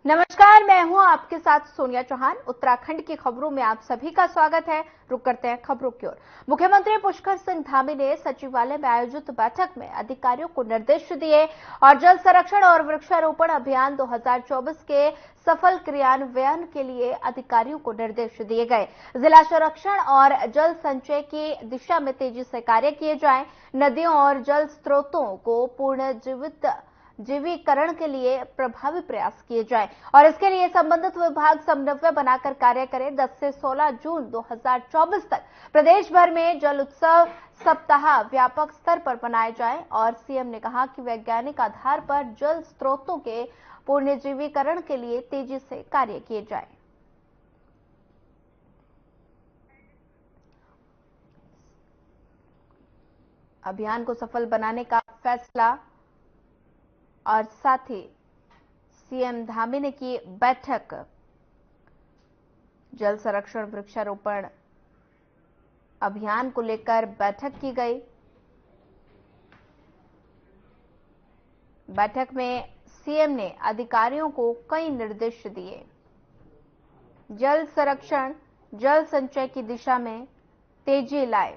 नमस्कार, मैं हूं आपके साथ सोनिया चौहान। उत्तराखंड की खबरों में आप सभी का स्वागत है। रुक करते हैं खबरों की ओर। मुख्यमंत्री पुष्कर सिंह धामी ने सचिवालय में आयोजित बैठक में अधिकारियों को निर्देश दिए और जल संरक्षण और वृक्षारोपण अभियान 2024 के सफल क्रियान्वयन के लिए अधिकारियों को निर्देश दिए गए। जिला संरक्षण और जल संचय की दिशा में तेजी से कार्य किए जाएं, नदियों और जल स्रोतों को जीवीकरण के लिए प्रभावी प्रयास किए जाएं और इसके लिए संबंधित विभाग समन्वय बनाकर कार्य करें। 10 से 16 जून 2024 तक प्रदेश भर में जल उत्सव सप्ताह व्यापक स्तर पर मनाए जाएं और सीएम ने कहा कि वैज्ञानिक आधार पर जल स्रोतों के पुनर्जीवीकरण के लिए तेजी से कार्य किए जाएं। अभियान को सफल बनाने का फैसला और साथ ही सीएम धामी ने की बैठक। जल संरक्षण वृक्षारोपण अभियान को लेकर बैठक की गई। बैठक में सीएम ने अधिकारियों को कई निर्देश दिए। जल संरक्षण जल संचय की दिशा में तेजी लाए।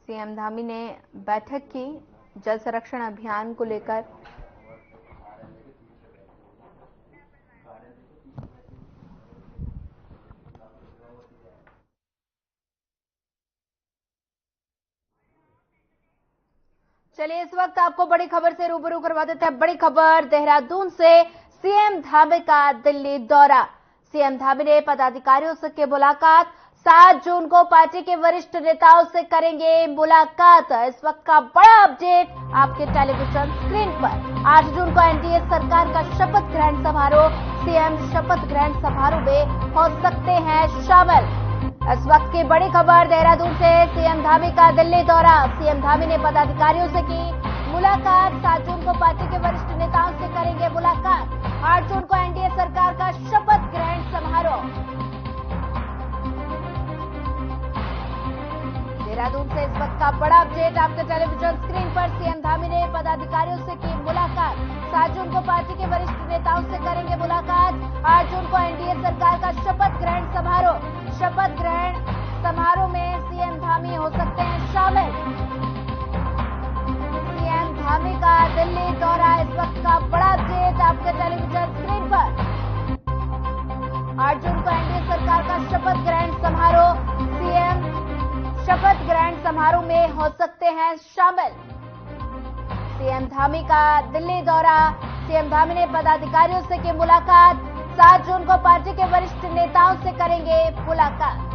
सीएम धामी ने बैठक की जल संरक्षण अभियान को लेकर। चलिए इस वक्त आपको बड़ी खबर से रूबरू करवा देते हैं। बड़ी खबर देहरादून से, सीएम धामी का दिल्ली दौरा। सीएम धामी ने पदाधिकारियों से की मुलाकात। 7 जून को पार्टी के वरिष्ठ नेताओं से करेंगे मुलाकात। इस वक्त का बड़ा अपडेट आपके टेलीविजन स्क्रीन पर। 8 जून को एनडीए सरकार का शपथ ग्रहण समारोह। सीएम शपथ ग्रहण समारोह में हो सकते हैं शामिल। इस वक्त की बड़ी खबर देहरादून से, सीएम धामी का दिल्ली दौरा। सीएम धामी ने पदाधिकारियों से की मुलाकात। 7 जून को पार्टी के वरिष्ठ नेताओं से करेंगे मुलाकात। 8 जून को एनडीए सरकार का शपथ ग्रहण समारोह। देहरादून से इस वक्त का बड़ा अपडेट आपके टेलीविजन स्क्रीन पर। सीएम धामी ने पदाधिकारियों से की मुलाकात। 7 जून को पार्टी के वरिष्ठ नेताओं से करेंगे मुलाकात। 8 जून को एनडीए सरकार का शपथ ग्रहण समारोह। शपथ ग्रहण समारोह में सीएम धामी हो सकते हैं शामिल। सीएम धामी का दिल्ली दौरा, इस वक्त का बड़ा अपडेट आपके टेलीविजन स्क्रीन पर। 8 जून को एनडीए सरकार का शपथ ग्रहण समारोह। सीएम शपथ ग्रहण समारोह में हो सकते हैं शामिल। सीएम धामी का दिल्ली दौरा। सीएम धामी ने पदाधिकारियों से की मुलाकात। 7 जून को पार्टी के वरिष्ठ नेताओं से करेंगे मुलाकात।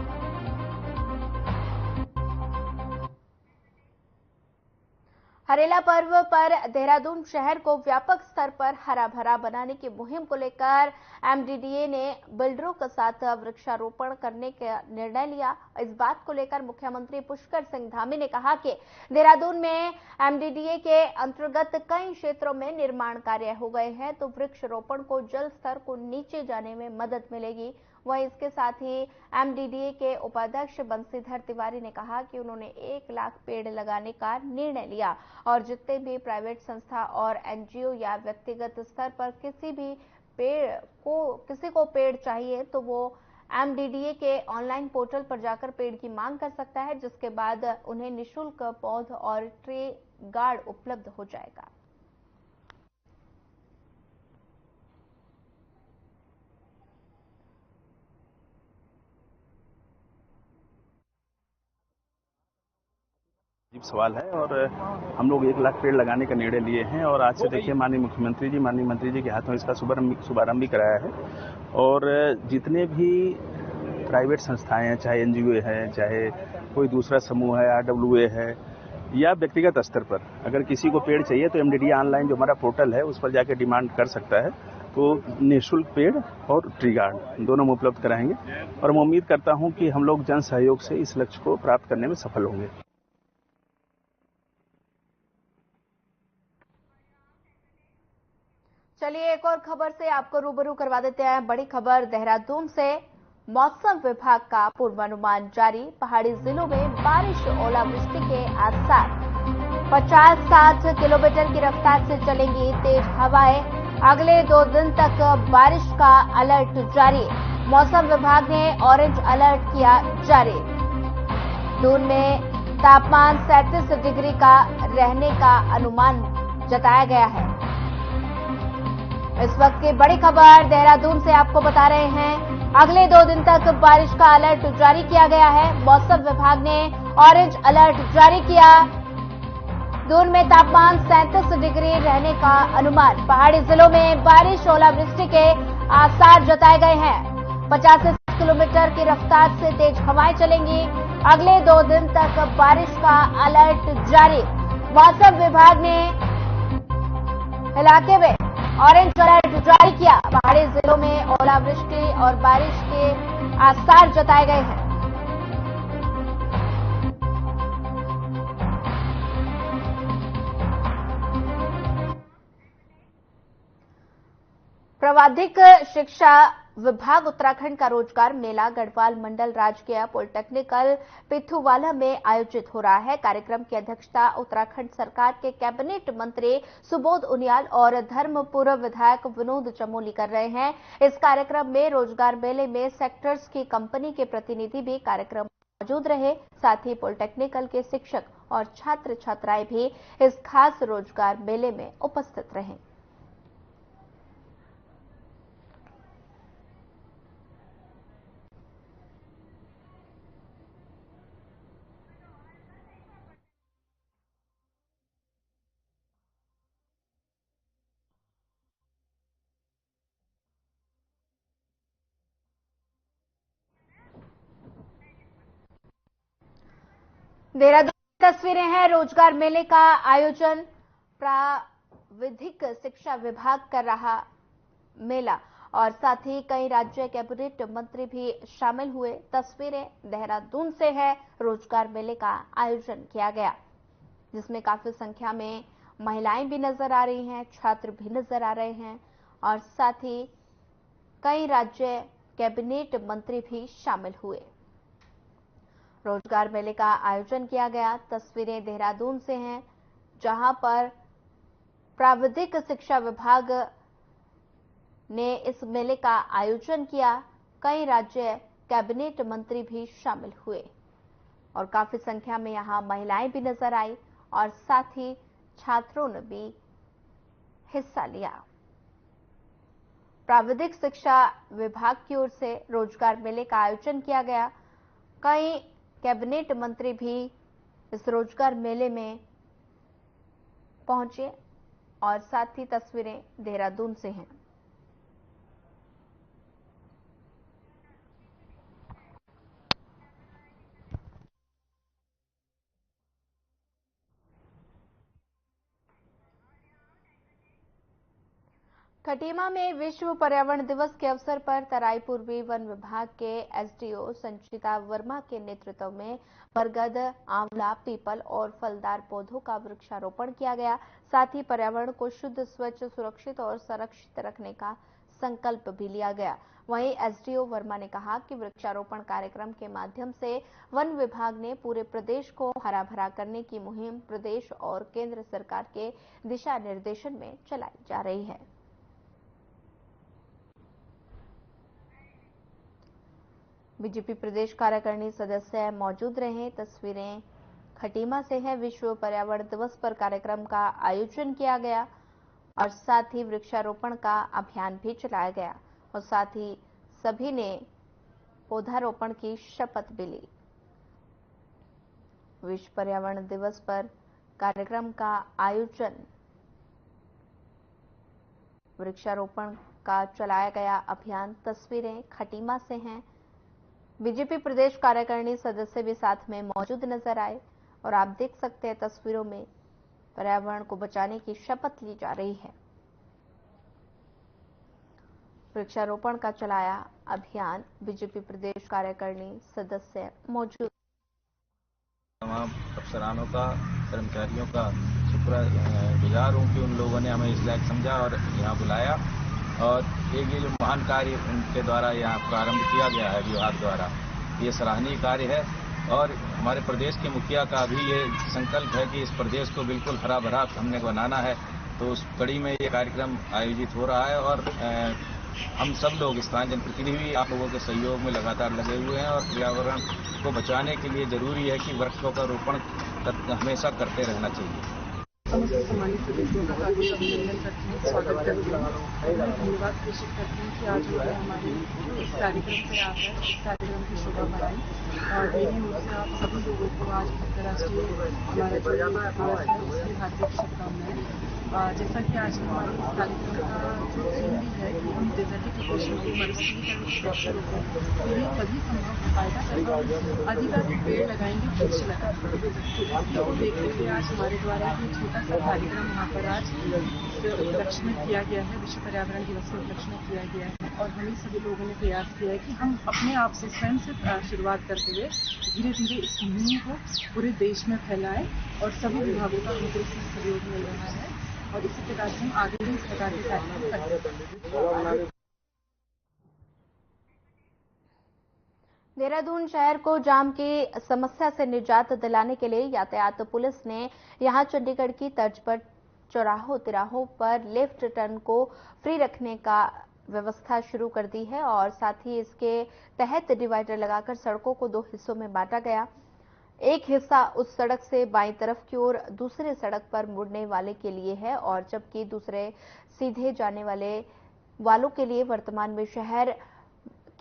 हरेला पर्व पर देहरादून शहर को व्यापक स्तर पर हरा भरा बनाने की मुहिम को लेकर एमडीडीए ने बिल्डरों के साथ वृक्षारोपण करने का निर्णय लिया। इस बात को लेकर मुख्यमंत्री पुष्कर सिंह धामी ने कहा कि देहरादून में एमडीडीए के अंतर्गत कई क्षेत्रों में निर्माण कार्य हो गए हैं, तो वृक्षारोपण को जल स्तर को नीचे जाने में मदद मिलेगी। वहीं इसके साथ ही एमडीडीए के उपाध्यक्ष बंशीधर तिवारी ने कहा कि उन्होंने 1 लाख पेड़ लगाने का निर्णय लिया और जितने भी प्राइवेट संस्था और एनजीओ या व्यक्तिगत स्तर पर किसी को पेड़ चाहिए तो वो एमडीडीए के ऑनलाइन पोर्टल पर जाकर पेड़ की मांग कर सकता है, जिसके बाद उन्हें निःशुल्क पौध और ट्री गार्ड उपलब्ध हो जाएगा। सवाल है और हम लोग 1 लाख पेड़ लगाने का निर्णय लिए हैं और आज से देखिए माननीय मंत्री जी के हाथों इसका शुभारंभ भी कराया है। और जितने भी प्राइवेट संस्थाएं हैं, चाहे एनजीओ है, चाहे कोई दूसरा समूह है, आरडब्ल्यूए है, या व्यक्तिगत स्तर पर अगर किसी को पेड़ चाहिए तो एमडीडीए ऑनलाइन जो हमारा पोर्टल है उस पर जाकर डिमांड कर सकता है, तो निःशुल्क पेड़ और ट्री गार्ड दोनों हम उपलब्ध कराएंगे और मैं उम्मीद करता हूं कि हम लोग जन सहयोग से इस लक्ष्य को प्राप्त करने में सफल होंगे। चलिए एक और खबर से आपको रूबरू करवा देते हैं। बड़ी खबर देहरादून से, मौसम विभाग का पूर्वानुमान जारी, पहाड़ी जिलों में बारिश ओलावृष्टि के आसार। 50-60 किलोमीटर की रफ्तार से चलेंगी तेज हवाएं। अगले 2 दिन तक बारिश का अलर्ट जारी। मौसम विभाग ने ऑरेंज अलर्ट किया जारी। दून में तापमान 37 डिग्री का रहने का अनुमान जताया गया है। इस वक्त की बड़ी खबर देहरादून से आपको बता रहे हैं। अगले 2 दिन तक बारिश का अलर्ट जारी किया गया है। मौसम विभाग ने ऑरेंज अलर्ट जारी किया। दून में तापमान 37 डिग्री रहने का अनुमान। पहाड़ी जिलों में बारिश ओलावृष्टि के आसार जताए गए हैं। 50 से 60 किलोमीटर की रफ्तार से तेज हवाएं चलेंगी। अगले 2 दिन तक बारिश का अलर्ट जारी। मौसम विभाग ने इलाके में ऑरेंज अलर्ट जारी किया। पहाड़ी जिलों में ओलावृष्टि और बारिश के आसार जताए गए हैं। प्राविधिक शिक्षा विभाग उत्तराखंड का रोजगार मेला गढ़वाल मंडल राजकीय पॉलिटेक्निकल पिथुवाला में आयोजित हो रहा है। कार्यक्रम की अध्यक्षता उत्तराखंड सरकार के कैबिनेट मंत्री सुबोध उनियाल और धर्मपुर विधायक विनोद चमोली कर रहे हैं। इस कार्यक्रम में रोजगार मेले में सेक्टर्स की कंपनी के प्रतिनिधि भी कार्यक्रम में मौजूद रहे। साथ ही पॉलिटेक्निकल के शिक्षक और छात्र छात्राएं भी इस खास रोजगार मेले में उपस्थित रहे। देहरादून की तस्वीरें हैं। रोजगार मेले का आयोजन प्राविधिक शिक्षा विभाग कर रहा मेला और साथ ही कई राज्य कैबिनेट मंत्री भी शामिल हुए। तस्वीरें देहरादून से है। रोजगार मेले का आयोजन किया गया जिसमें काफी संख्या में महिलाएं भी नजर आ रही हैं, छात्र भी नजर आ रहे हैं और साथ ही कई राज्य कैबिनेट मंत्री भी शामिल हुए। रोजगार मेले का आयोजन किया गया। तस्वीरें देहरादून से हैं जहां पर प्राविधिक शिक्षा विभाग ने इस मेले का आयोजन किया। कई राज्य कैबिनेट मंत्री भी शामिल हुए और काफी संख्या में यहां महिलाएं भी नजर आई और साथ ही छात्रों ने भी हिस्सा लिया। प्राविधिक शिक्षा विभाग की ओर से रोजगार मेले का आयोजन किया गया। कई कैबिनेट मंत्री भी इस रोजगार मेले में पहुंचे और साथ ही तस्वीरें देहरादून से हैं। खटीमा में विश्व पर्यावरण दिवस के अवसर पर तराई पूर्वी वन विभाग के एसडीओ संचिता वर्मा के नेतृत्व में बरगद, आंवला, पीपल और फलदार पौधों का वृक्षारोपण किया गया। साथ ही पर्यावरण को शुद्ध, स्वच्छ, सुरक्षित और संरक्षित रखने का संकल्प भी लिया गया। वहीं एसडीओ वर्मा ने कहा कि वृक्षारोपण कार्यक्रम के माध्यम से वन विभाग ने पूरे प्रदेश को हरा भरा करने की मुहिम प्रदेश और केंद्र सरकार के दिशा निर्देशन में चलाई जा रही है। बीजेपी प्रदेश कार्यकारिणी सदस्य मौजूद रहे। तस्वीरें खटीमा से है। विश्व पर्यावरण दिवस पर कार्यक्रम का आयोजन किया गया और साथ ही वृक्षारोपण का अभियान भी चलाया गया और साथ ही सभी ने पौधारोपण की शपथ भी ली। विश्व पर्यावरण दिवस पर कार्यक्रम का आयोजन, वृक्षारोपण का चलाया गया अभियान। तस्वीरें खटीमा से हैं। बीजेपी प्रदेश कार्यकारिणी सदस्य भी साथ में मौजूद नजर आए और आप देख सकते हैं तस्वीरों में पर्यावरण को बचाने की शपथ ली जा रही है। वृक्षारोपण का चलाया अभियान। बीजेपी प्रदेश कार्यकारिणी सदस्य मौजूद। तमाम अफसरानों का, कर्मचारियों का शुक्रगुजार हूं कि उन लोगों ने हमें इस लायक समझा और यहाँ बुलाया और एक ये जो महान कार्य उनके द्वारा यहाँ प्रारंभ किया गया है विभाग द्वारा, ये सराहनीय कार्य है। और हमारे प्रदेश के मुखिया का भी ये संकल्प है कि इस प्रदेश को बिल्कुल हरा भरा हमने बनाना है। तो उस कड़ी में ये कार्यक्रम आयोजित हो रहा है और हम सब लोग स्थानीय जनप्रतिनिधि आप लोगों के सहयोग में लगातार लगे हुए हैं और पर्यावरण को बचाने के लिए जरूरी है कि वृक्षों का रोपण हमेशा करते रहना चाहिए। समस्त सम्मानित सदस्यों का हार्दिक अभिनंदन करती हूँ, स्वागत करती हूँ और मैं धन्यवाद प्रेषित करती हूँ कि आज उन्होंने हमारे इस कार्यक्रम से आकर इस कार्यक्रम की शोभा बढ़ाई। और मेरी ओर से आप सभी लोगों को आज अंतर्राष्ट्रीय हमारा जो दिवस है उसकी हार्दिक शुभकामनाएं। जैसा कि आज हमारे इस कार्यक्रम का जो थीम भी है कि हम डिजर्टिफिकेशन को मरुस्थलीकरण की सुरक्षा रोकें, तो ये तभी संभव हो पाएगा जब हम अधिकाधिक पेड़ लगाएंगे, वृक्ष लगाएंगे। इसी को देखते हुए आज हमारे द्वारा एक छोटा सा कार्यक्रम यहाँ पर आज उपलक्ष्य में किया गया है, विश्व पर्यावरण दिवस के उपलक्ष्य में किया गया है। और हमें सभी लोगों ने प्रयास किया है कि हम अपने आप से स्वयं से शुरुआत करते हुए धीरे धीरे इस मुहिम को पूरे देश में फैलाएं और सभी विभागों का हमको इसमें सहयोग मिल रहा है और इसी प्रकार से हम आगे भी इस प्रकार के कार्यक्रम करते हैं। देहरादून शहर को जाम की समस्या से निजात दिलाने के लिए यातायात पुलिस ने यहां चंडीगढ़ की तर्ज पर चौराहों तिराहों पर लेफ्ट टर्न को फ्री रखने का व्यवस्था शुरू कर दी है और साथ ही इसके तहत डिवाइडर लगाकर सड़कों को 2 हिस्सों में बांटा गया। एक हिस्सा उस सड़क से बाईं तरफ की ओर दूसरे सड़क पर मुड़ने वाले के लिए है और जबकि दूसरे सीधे जाने वालों के लिए वर्तमान में शहर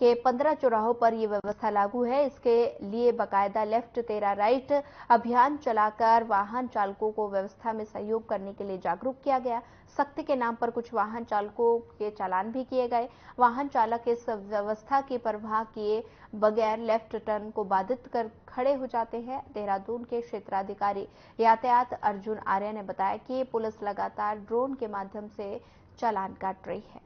के 15 चौराहों पर यह व्यवस्था लागू है। इसके लिए बकायदा लेफ्ट तेरा राइट अभियान चलाकर वाहन चालकों को व्यवस्था में सहयोग करने के लिए जागरूक किया गया। सख्ती के नाम पर कुछ वाहन चालकों के चालान भी किए गए। वाहन चालक इस व्यवस्था की परवाह किए बगैर लेफ्ट टर्न को बाधित कर खड़े हो जाते हैं। देहरादून के क्षेत्राधिकारी यातायात अर्जुन आर्य ने बताया कि पुलिस लगातार ड्रोन के माध्यम से चालान काट रही है।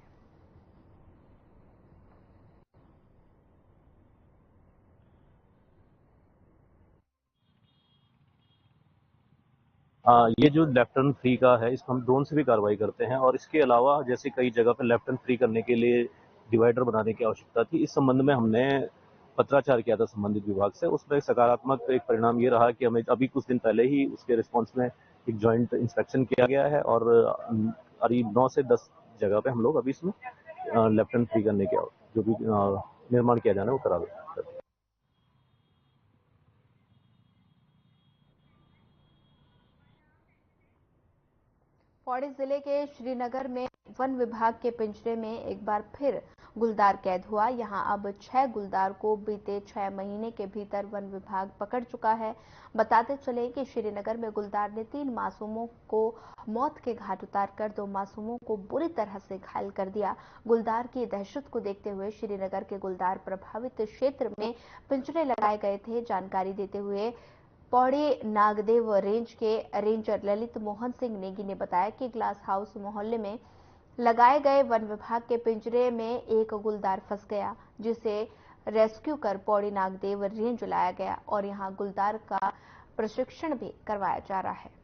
ये जो लेफ्ट टर्न फ्री का है, इसको हम ड्रोन से भी कार्रवाई करते हैं और इसके अलावा जैसे कई जगह पर लेफ्ट टर्न फ्री करने के लिए डिवाइडर बनाने की आवश्यकता थी, इस संबंध में हमने पत्राचार किया था संबंधित विभाग से। उसमें एक सकारात्मक एक परिणाम ये रहा कि हमें अभी कुछ दिन पहले ही उसके रिस्पॉन्स में एक ज्वाइंट इंस्पेक्शन किया गया है और करीब 9 से 10 जगह पे हम लोग अभी इसमें लेफ्ट टर्न फ्री करने के जो भी निर्माण किया जाना है वो करा दें। पौड़ी जिले के श्रीनगर में वन विभाग के पिंजरे में एक बार फिर गुलदार कैद हुआ। यहां अब 6 गुलदार को बीते 6 महीने के भीतर वन विभाग पकड़ चुका है। बताते चले कि श्रीनगर में गुलदार ने 3 मासूमों को मौत के घाट उतारकर 2 मासूमों को बुरी तरह से घायल कर दिया। गुलदार की दहशत को देखते हुए श्रीनगर के गुलदार प्रभावित क्षेत्र में पिंजरे लगाए गए थे। जानकारी देते हुए पौड़ी नागदेव रेंज के रेंजर ललित मोहन सिंह नेगी ने बताया कि ग्लास हाउस मोहल्ले में लगाए गए वन विभाग के पिंजरे में एक गुलदार फंस गया, जिसे रेस्क्यू कर पौड़ी नागदेव रेंज लाया गया और यहां गुलदार का प्रशिक्षण भी करवाया जा रहा है।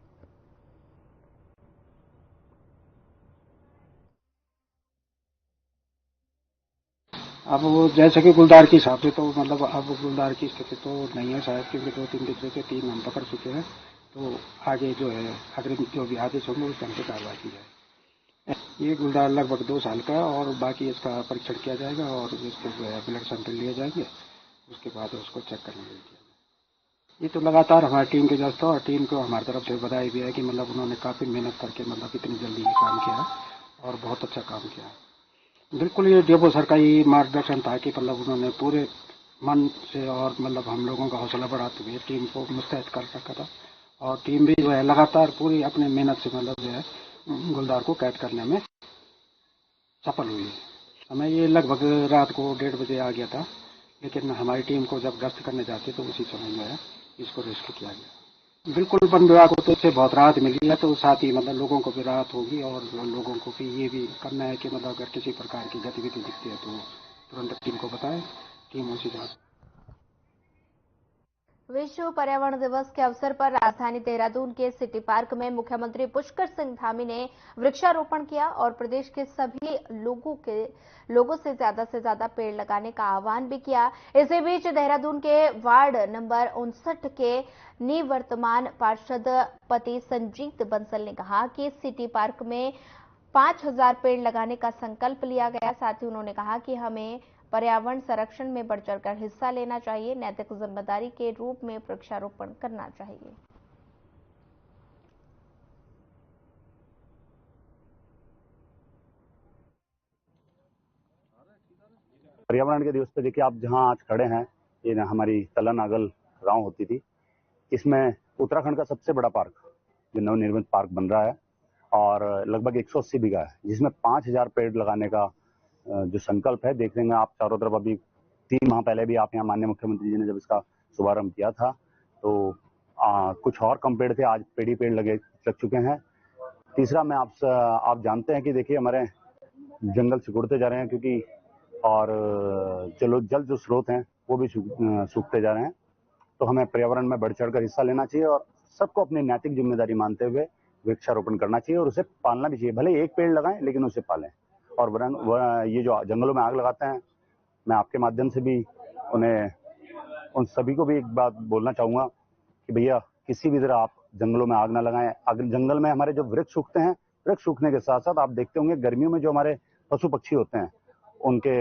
अब वो जैसे कि गुलदार की हिसाब से तो मतलब अब गुलदार की स्थिति तो नहीं है शायद, क्योंकि 2-3 दिन से 3 हम पकड़ चुके हैं। तो आगे जो है अग्रिम जो भी आदेश होंगे उस ढंग से कार्रवाई की जाए। ये गुलदार लगभग 2 साल का और बाकी इसका परीक्षण किया जाएगा और इसके जो है ब्लड सैंपल लिए जाएंगे, उसके बाद उसको चेक करने के लिए। ये तो लगातार हमारी टीम के जस्ट और टीम को हमारी तरफ से बधाई भी है कि मतलब उन्होंने काफ़ी मेहनत करके मतलब इतनी जल्दी ये काम किया और बहुत अच्छा काम किया। बिल्कुल ये डेपो सर का ही मार्गदर्शन था कि मतलब उन्होंने पूरे मन से और मतलब हम लोगों का हौसला बढ़ाते हुए टीम को मुस्तैद कर रखा था और टीम भी जो है लगातार पूरी अपनी मेहनत से मतलब जो है गुलदार को कैद करने में सफल हुई है। हमें ये लगभग रात को 1:30 बजे आ गया था, लेकिन हमारी टीम को जब गश्त करने जाते तो उसी समय जो है इसको रेस्क्यू किया गया। बिल्कुल वन विभाग को तो इससे बहुत राहत मिली है, तो साथ ही मतलब लोगों को भी राहत होगी और लोगों को भी ये भी करना है कि मतलब अगर किसी प्रकार की गतिविधि दिखती है तो तुरंत टीम को बताएं, टीम उसी तरह। विश्व पर्यावरण दिवस के अवसर पर राजधानी देहरादून के सिटी पार्क में मुख्यमंत्री पुष्कर सिंह धामी ने वृक्षारोपण किया और प्रदेश के सभी लोगों से ज्यादा पेड़ लगाने का आह्वान भी किया। इसी बीच देहरादून के वार्ड नंबर 59 के निवर्तमान पार्षद पति संजीत बंसल ने कहा कि सिटी पार्क में 5000 पेड़ लगाने का संकल्प लिया गया। साथ ही उन्होंने कहा कि हमें पर्यावरण संरक्षण में बढ़ चढ़कर हिस्सा लेना चाहिए, नैतिक जिम्मेदारी के रूप में वृक्षारोपण करना चाहिए। पर्यावरण के दिवस पे देखिए आप जहां आज खड़े हैं, ये हमारी तलन आगल गांव होती थी। इसमें उत्तराखंड का सबसे बड़ा पार्क जो नवनिर्मित पार्क बन रहा है और लगभग 180 बीघा है, जिसमें 5000 पेड़ लगाने का जो संकल्प है। देख लेंगे आप चारों तरफ, अभी 3 माह पहले भी आप यहाँ माननीय मुख्यमंत्री जी ने जब इसका शुभारंभ किया था तो कुछ और कम पेड़ थे, आज पेड़ लग चुके हैं। तीसरा मैं आप जानते हैं कि देखिए हमारे जंगल सिकुड़ते जा रहे हैं, क्योंकि और जल जो स्रोत हैं वो भी सूखते जा रहे हैं। तो हमें पर्यावरण में बढ़ चढ़कर हिस्सा लेना चाहिए और सबको अपनी नैतिक जिम्मेदारी मानते हुए वृक्षारोपण करना चाहिए और उसे पालना भी चाहिए। भले एक पेड़ लगाएं लेकिन उसे पालें। और ये जो जंगलों में आग लगाते हैं, मैं आपके माध्यम से भी उन सभी को भी एक बात बोलना चाहूंगा कि भैया किसी भी तरह आप जंगलों में आग ना लगाएं। अगर जंगल में हमारे जो वृक्ष सूखते हैं, वृक्ष सूखने के साथ साथ आप देखते होंगे गर्मियों में जो हमारे पशु पक्षी होते हैं, उनके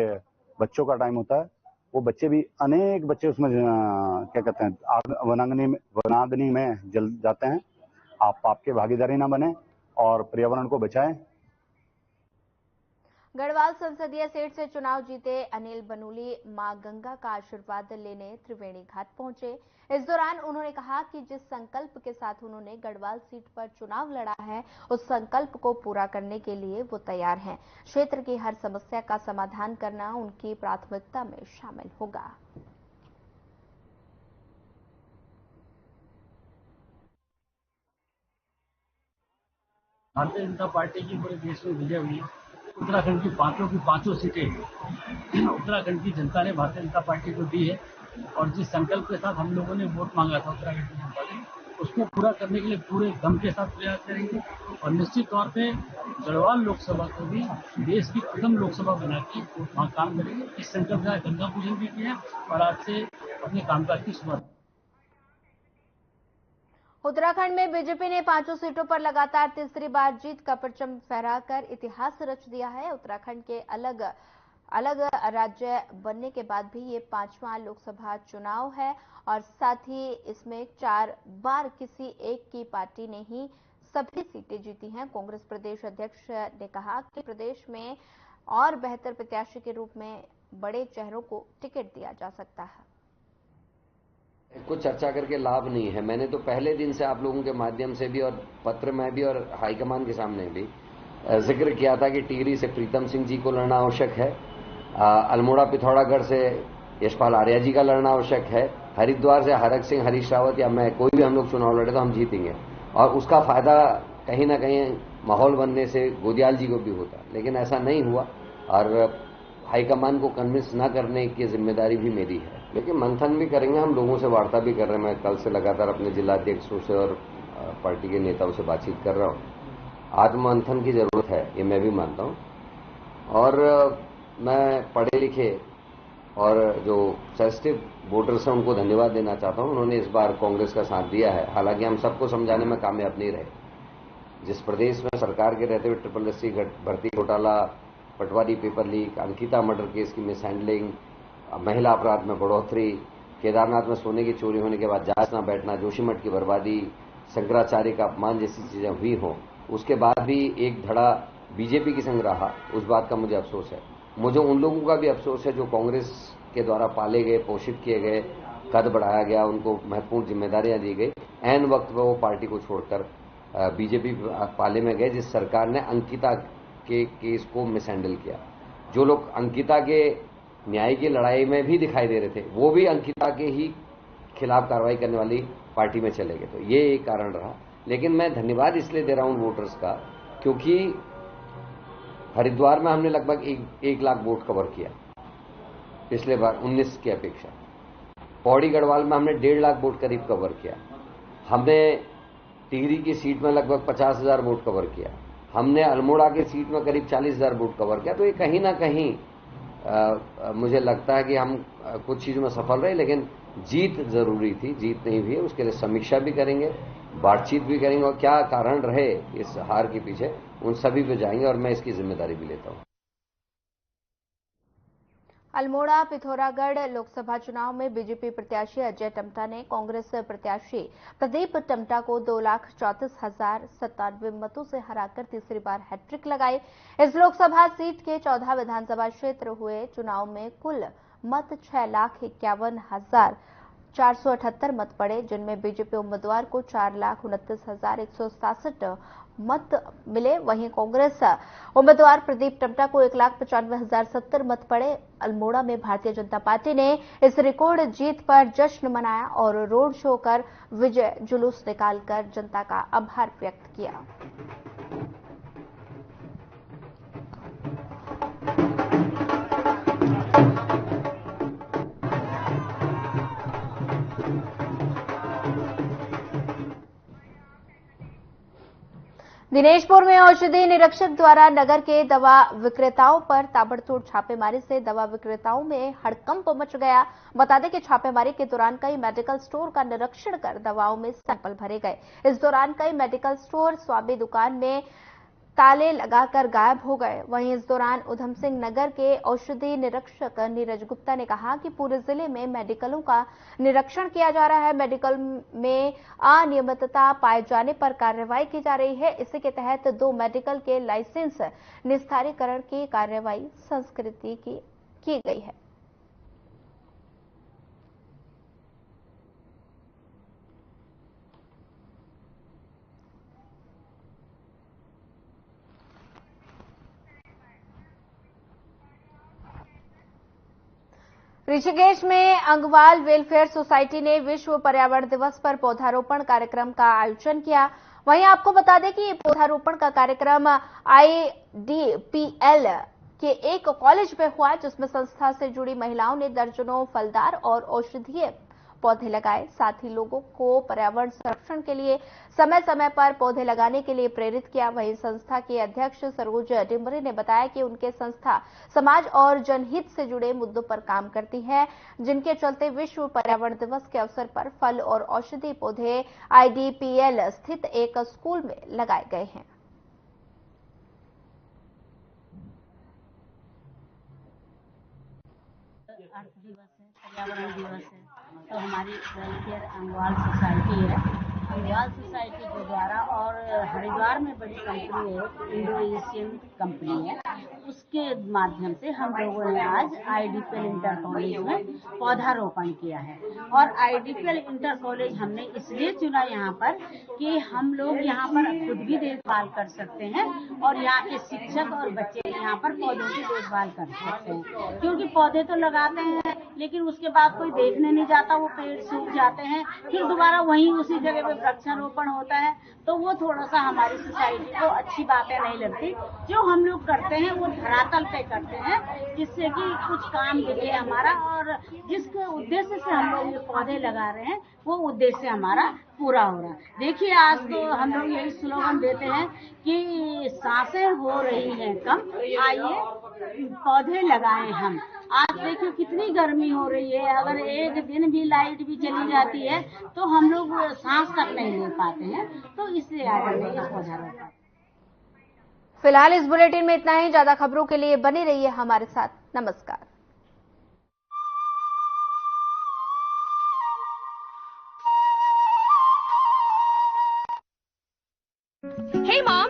बच्चों का टाइम होता है, वो बच्चे भी अनेक बच्चे उसमें क्या कहते हैं वनाग्नि में जल जाते हैं। आपके भागीदारी ना बने और पर्यावरण को बचाएं। गढ़वाल संसदीय सीट से चुनाव जीते अनिल बनूली मां गंगा का आशीर्वाद लेने त्रिवेणी घाट पहुंचे। इस दौरान उन्होंने कहा कि जिस संकल्प के साथ उन्होंने गढ़वाल सीट पर चुनाव लड़ा है, उस संकल्प को पूरा करने के लिए वो तैयार हैं। क्षेत्र की हर समस्या का समाधान करना उनकी प्राथमिकता में शामिल होगा। भारतीय जनता पार्टी की पूरे देश में विजय हुई। उत्तराखंड की पांचों सीटें उत्तराखंड की जनता ने भारतीय जनता पार्टी को दी है और जिस संकल्प के साथ हम लोगों ने वोट मांगा था उत्तराखंड की जनता ने, उसको पूरा करने के लिए पूरे दम के साथ प्रयास करेंगे और निश्चित तौर पे गढ़वाल लोकसभा को भी देश की प्रथम लोकसभा बना के वहाँ काम करेंगे। इस संकल्प का गंगा पूजन भी किया और आज से अपने कामकाज की शुरुआत। उत्तराखंड में बीजेपी ने 5 सीटों पर लगातार तीसरी बार जीत का परचम फहराकर इतिहास रच दिया है। उत्तराखंड के अलग राज्य बनने के बाद भी ये 5वां लोकसभा चुनाव है और साथ ही इसमें 4 बार किसी एक की पार्टी ने ही सभी सीटें जीती हैं। कांग्रेस प्रदेश अध्यक्ष ने कहा कि प्रदेश में और बेहतर प्रत्याशी के रूप में बड़े चेहरों को टिकट दिया जा सकता है। कुछ चर्चा करके लाभ नहीं है। मैंने तो पहले दिन से आप लोगों के माध्यम से भी और पत्र में भी और हाईकमान के सामने भी जिक्र किया था कि टिहरी से प्रीतम सिंह जी को लड़ना आवश्यक है, अल्मोड़ा पिथौरागढ़ से यशपाल आर्या जी का लड़ना आवश्यक है, हरिद्वार से हरक सिंह, हरीश रावत या मैं कोई भी हम लोग चुनाव लड़े तो हम जीतेंगे और उसका फायदा कहीं ना कहीं माहौल बनने से गोदियाल जी को भी होता, लेकिन ऐसा नहीं हुआ और हाईकमान को कन्विंस न करने की जिम्मेदारी भी मेरी है। लेकिन मंथन भी करेंगे, हम लोगों से वार्ता भी कर रहे हैं। मैं कल से लगातार अपने जिलाध्यक्षों से और पार्टी के नेताओं से बातचीत कर रहा हूं। आत्ममंथन की जरूरत है, ये मैं भी मानता हूं और मैं पढ़े लिखे और जो सेंसिटिव वोटर्स हैं उनको धन्यवाद देना चाहता हूं। उन्होंने इस बार कांग्रेस का साथ दिया है। हालांकि हम सबको समझाने में कामयाब नहीं रहे। जिस प्रदेश में सरकार के रहते हुए SSSC भर्ती घोटाला, पटवारी paper leak, Ankita murder case की मिसहैंडलिंग, महिला अपराध में बढ़ोतरी, केदारनाथ में सोने की चोरी होने के बाद जांच न बैठना, जोशीमठ की बर्बादी, शंकराचार्य का अपमान जैसी चीजें हुई हों, उसके बाद भी एक धड़ा बीजेपी की संग रहा, उस बात का मुझे अफसोस है। मुझे उन लोगों का भी अफसोस है जो कांग्रेस के द्वारा पाले गए, पोषित किए गए, कद बढ़ाया गया, उनको महत्वपूर्ण जिम्मेदारियां दी गई, ऐन वक्त पर वो पार्टी को छोड़कर बीजेपी पाले में गए, जिस सरकार ने अंकिता के केस को मिसहैंडल किया। जो लोग अंकिता के न्याय की लड़ाई में भी दिखाई दे रहे थे, वो भी अंकिता के ही खिलाफ कार्रवाई करने वाली पार्टी में चले गए। तो ये एक कारण रहा। लेकिन मैं धन्यवाद इसलिए दे रहा हूं वोटर्स का, क्योंकि हरिद्वार में हमने लगभग 1 लाख वोट कवर किया पिछले बार 19 की अपेक्षा। पौड़ी गढ़वाल में हमने 1.5 लाख वोट करीब कवर किया। हमने टिहरी की सीट में लगभग 50,000 वोट कवर किया। हमने अल्मोड़ा की सीट में करीब 40,000 वोट कवर किया। तो ये कहीं ना कहीं मुझे लगता है कि हम कुछ चीजों में सफल रहे, लेकिन जीत जरूरी थी, जीत नहीं हुई है। उसके लिए समीक्षा भी करेंगे, बातचीत भी करेंगे और क्या कारण रहे इस हार के पीछे उन सभी पे जाएंगे और मैं इसकी जिम्मेदारी भी लेता हूं। अल्मोड़ा पिथौरागढ़ लोकसभा चुनाव में बीजेपी प्रत्याशी अजय टम्टा ने कांग्रेस प्रत्याशी प्रदीप टम्टा को 2,34,097 मतों से हराकर तीसरी बार हैट्रिक लगाई। इस लोकसभा सीट के 14 विधानसभा क्षेत्र हुए चुनाव में कुल मत 6,51,478 मत पड़े, जिनमें बीजेपी उम्मीदवार को 4,29,167 मत मिले। वहीं कांग्रेस उम्मीदवार प्रदीप टम्टा को 1,95,070 मत पड़े। अल्मोड़ा में भारतीय जनता पार्टी ने इस रिकॉर्ड जीत पर जश्न मनाया और रोड शो कर विजय जुलूस निकालकर जनता का आभार व्यक्त किया। दिनेशपुर में औषधि निरीक्षक द्वारा नगर के दवा विक्रेताओं पर ताबड़तोड़ छापेमारी से दवा विक्रेताओं में हड़कंप मच गया। बता दें कि छापेमारी के दौरान कई मेडिकल स्टोर का निरीक्षण कर दवाओं में सैंपल भरे गए। इस दौरान कई मेडिकल स्टोर स्वामी दुकान में ताले लगाकर गायब हो गए। वहीं इस दौरान उधम सिंह नगर के औषधि निरीक्षक नीरज गुप्ता ने कहा कि पूरे जिले में मेडिकलों का निरीक्षण किया जा रहा है। मेडिकल में अनियमितता पाए जाने पर कार्रवाई की जा रही है। इसी के तहत 2 मेडिकल के लाइसेंस निस्तारीकरण की कार्रवाई संस्कृति की गई है। ऋषिकेश में अंगवाल वेलफेयर सोसाइटी ने विश्व पर्यावरण दिवस पर पौधारोपण कार्यक्रम का आयोजन किया। वहीं आपको बता दें कि पौधारोपण का कार्यक्रम IDPL के एक कॉलेज में हुआ, जिसमें संस्था से जुड़ी महिलाओं ने दर्जनों फलदार और औषधीय पौधे लगाए। साथ ही लोगों को पर्यावरण संरक्षण के लिए समय समय पर पौधे लगाने के लिए प्रेरित किया। वहीं संस्था के अध्यक्ष सरोज डिमरी ने बताया कि उनके संस्था समाज और जनहित से जुड़े मुद्दों पर काम करती है, जिनके चलते विश्व पर्यावरण दिवस के अवसर पर फल और औषधि पौधे IDPL स्थित एक स्कूल में लगाए गए हैं। अर्थ दिवस है, पर्यावरण दिवस है, तो हमारी वेलफेयर अंगवाल सोसाइटी है। अंगवाल सोसाइटी के द्वारा और हरिद्वार में बड़ी कंपनी है, इंडो एशियन कंपनी है, उसके माध्यम से हम लोगों ने आज IDPL इंटर कॉलेज में पौधारोपण किया है। और IDPL इंटर कॉलेज हमने इसलिए चुना यहाँ पर कि हम लोग यहाँ पर खुद भी देखभाल कर सकते हैं और यहाँ के शिक्षक और बच्चे यहाँ पर पौधों की देखभाल कर सकते हैं, क्योंकि पौधे तो लगाते हैं लेकिन उसके बाद कोई देखने नहीं जाता, वो पेड़ सूख जाते हैं, फिर दोबारा वहीं उसी जगह पे वृक्षारोपण होता है, तो वो थोड़ा सा हमारी सोसाइटी को अच्छी बातें नहीं लगती। जो हम लोग करते हैं वो धरातल पे करते हैं, जिससे कि कुछ काम दिखे हमारा, और जिसके उद्देश्य से हम लोग ये पौधे लगा रहे हैं वो उद्देश्य हमारा पूरा हो रहा है। देखिए, आज तो हम लोग यही स्लोगन देते हैं कि सांसें हो रही हैं कम, आइए पौधे लगाएं हम। आज देखिए कितनी गर्मी हो रही है, अगर एक दिन भी लाइट भी चली जाती है तो हम लोग सांस तक नहीं ले पाते हैं, तो इसलिए आज हमने ये पौधा रोपा। फिलहाल इस बुलेटिन में इतना ही। ज्यादा खबरों के लिए बने रहिए हमारे साथ। नमस्कार। Hey mom!